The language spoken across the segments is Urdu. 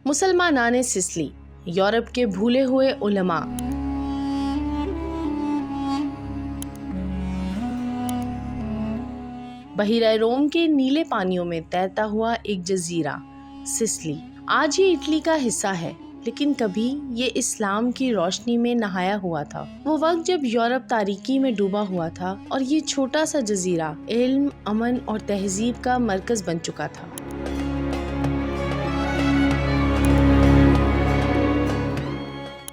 مسلمانان سسلی، یورپ کے بھولے ہوئے علماء۔ بحیرہ روم کے نیلے پانیوں میں تیرتا ہوا ایک جزیرہ سسلی آج یہ اٹلی کا حصہ ہے، لیکن کبھی یہ اسلام کی روشنی میں نہایا ہوا تھا۔ وہ وقت جب یورپ تاریکی میں ڈوبا ہوا تھا اور یہ چھوٹا سا جزیرہ علم، امن اور تہذیب کا مرکز بن چکا تھا۔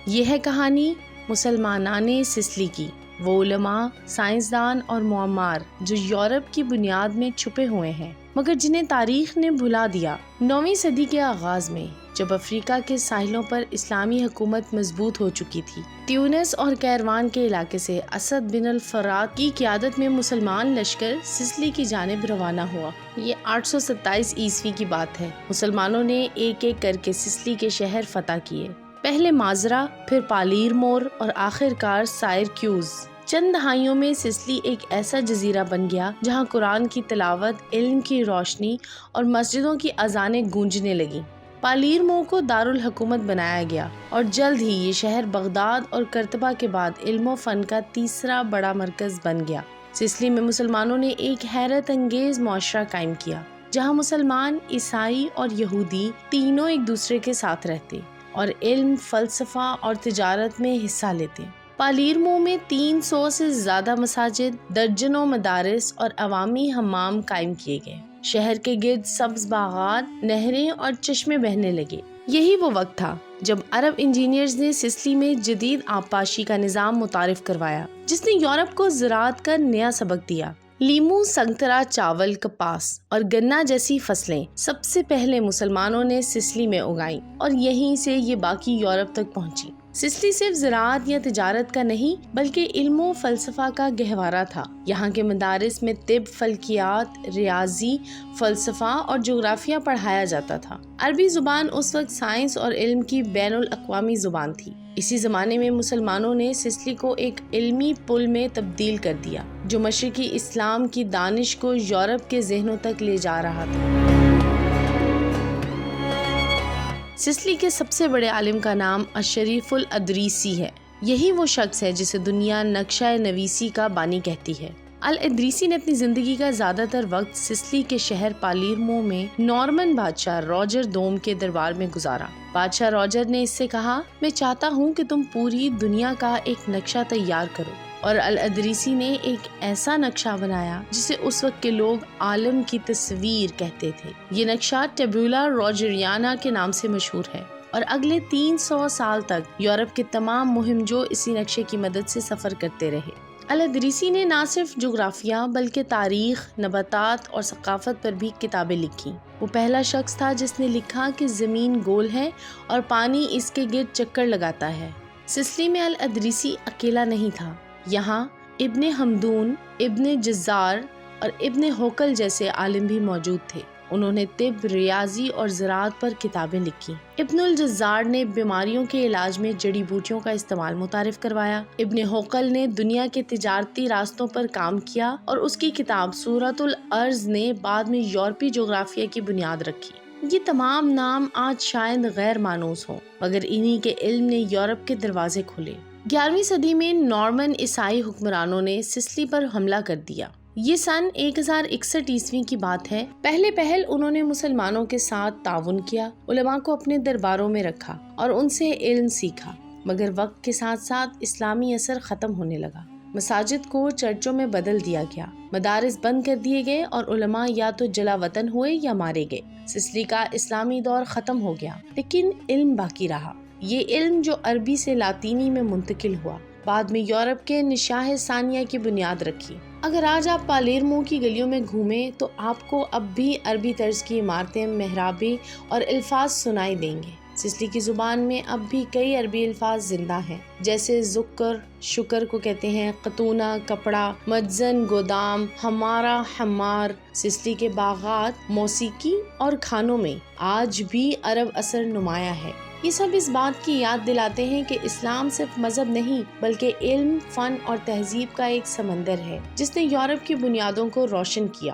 یہ ہے کہانی مسلمانان سسلی کی، وہ علماء، سائنسدان اور معمار جو یورپ کی بنیاد میں چھپے ہوئے ہیں، مگر جنہیں تاریخ نے بھلا دیا۔ 9ویں صدی کے آغاز میں جب افریقہ کے ساحلوں پر اسلامی حکومت مضبوط ہو چکی تھی، تیونس اور کیروان کے علاقے سے اسد بن الفرات کی قیادت میں مسلمان لشکر سسلی کی جانب روانہ ہوا۔ یہ 827 عیسوی کی بات ہے۔ مسلمانوں نے ایک ایک کر کے سسلی کے شہر فتح کیے، پہلے مازرا، پھر پالیرمور اور آخر کار سائرکیوز۔ چند دہائیوں میں سسلی ایک ایسا جزیرہ بن گیا جہاں قرآن کی تلاوت، علم کی روشنی اور مسجدوں کی اذانیں گونجنے لگیں۔ پالیرمو کو دارالحکومت بنایا گیا اور جلد ہی یہ شہر بغداد اور کرتبہ کے بعد علم و فن کا تیسرا بڑا مرکز بن گیا۔ سسلی میں مسلمانوں نے ایک حیرت انگیز معاشرہ قائم کیا، جہاں مسلمان، عیسائی اور یہودی تینوں ایک دوسرے کے ساتھ رہتے اور علم، فلسفہ اور تجارت میں حصہ لیتے۔ پالیرمو میں 300 سے زیادہ مساجد، درجنوں مدارس اور عوامی حمام قائم کیے گئے۔ شہر کے گرد سبز باغات، نہریں اور چشمے بہنے لگے۔ یہی وہ وقت تھا جب عرب انجینئرز نے سسلی میں جدید آبپاشی کا نظام متعارف کروایا، جس نے یورپ کو زراعت کا نیا سبق دیا۔ لیموں، سنگترا، چاول، کپاس اور گنا جیسی فصلیں سب سے پہلے مسلمانوں نے سسلی میں اگائیں اور یہیں سے یہ باقی یورپ تک پہنچی۔ سسلی صرف زراعت یا تجارت کا نہیں بلکہ علم و فلسفہ کا گہوارہ تھا۔ یہاں کے مدارس میں طب، فلکیات، ریاضی، فلسفہ اور جغرافیہ پڑھایا جاتا تھا۔ عربی زبان اس وقت سائنس اور علم کی بین الاقوامی زبان تھی۔ اسی زمانے میں مسلمانوں نے سسلی کو ایک علمی پل میں تبدیل کر دیا جو مشرقی اسلام کی دانش کو یورپ کے ذہنوں تک لے جا رہا تھا۔ سسلی کے سب سے بڑے عالم کا نام الشریف الادریسی ہے۔ یہی وہ شخص ہے جسے دنیا نقشہ نویسی کا بانی کہتی ہے۔ الادریسی نے اپنی زندگی کا زیادہ تر وقت سسلی کے شہر پالیرمو میں نارمن بادشاہ روجر دوم کے دربار میں گزارا۔ بادشاہ روجر نے اس سے کہا، میں چاہتا ہوں کہ تم پوری دنیا کا ایک نقشہ تیار کرو، اور الادریسی نے ایک ایسا نقشہ بنایا جسے اس وقت کے لوگ عالم کی تصویر کہتے تھے۔ یہ نقشہ ٹیبولا روجریانا کے نام سے مشہور ہے اور اگلے 300 سال تک یورپ کے تمام مہم جو اسی نقشے کی مدد سے سفر کرتے رہے۔ الادریسی نے نہ صرف جغرافیہ بلکہ تاریخ، نباتات اور ثقافت پر بھی کتابیں لکھی۔ وہ پہلا شخص تھا جس نے لکھا کہ زمین گول ہے اور پانی اس کے گرد چکر لگاتا ہے۔ سسلی میں الادریسی اکیلا نہیں تھا۔ یہاں ابن ہمدون، ابن جزار اور ابن ہوکل جیسے عالم بھی موجود تھے۔ انہوں نے طب، ریاضی اور زراعت پر کتابیں لکھی۔ ابن الجزار نے بیماریوں کے علاج میں جڑی بوٹیوں کا استعمال متعارف کروایا۔ ابن ہوکل نے دنیا کے تجارتی راستوں پر کام کیا اور اس کی کتاب سورۃ الارض نے بعد میں یورپی جغرافیہ کی بنیاد رکھی۔ یہ تمام نام آج شاید غیر مانوس ہوں، مگر انہی کے علم نے یورپ کے دروازے کھولے۔ 11ویں صدی میں نارمن عیسائی حکمرانوں نے سسلی پر حملہ کر دیا۔ یہ سن 1061 عیسوی کی بات ہے۔ پہل انہوں نے مسلمانوں کے ساتھ تعاون کیا، علماء کو اپنے درباروں میں رکھا اور ان سے علم سیکھا، مگر وقت کے ساتھ ساتھ اسلامی اثر ختم ہونے لگا۔ مساجد کو چرچوں میں بدل دیا گیا، مدارس بند کر دیے گئے اور علماء یا تو جلا وطن ہوئے یا مارے گئے۔ سسلی کا اسلامی دور ختم ہو گیا، لیکن علم باقی رہا۔ یہ علم جو عربی سے لاطینی میں منتقل ہوا، بعد میں یورپ کے نشاہ ثانیہ کی بنیاد رکھی۔ اگر آج آپ پالیرمو کی گلیوں میں گھومیں تو آپ کو اب بھی عربی طرز کی عمارتیں، محرابیں اور الفاظ سنائی دیں گے۔ سسلی کی زبان میں اب بھی کئی عربی الفاظ زندہ ہیں، جیسے ذکر، شکر کو کہتے ہیں، قطونہ کپڑا، مجزن گودام، ہمارا حمار۔ سسلی کے باغات، موسیقی اور کھانوں میں آج بھی عرب اثر نمایاں ہے۔ یہ سب اس بات کی یاد دلاتے ہیں کہ اسلام صرف مذہب نہیں بلکہ علم، فن اور تہذیب کا ایک سمندر ہے جس نے یورپ کی بنیادوں کو روشن کیا۔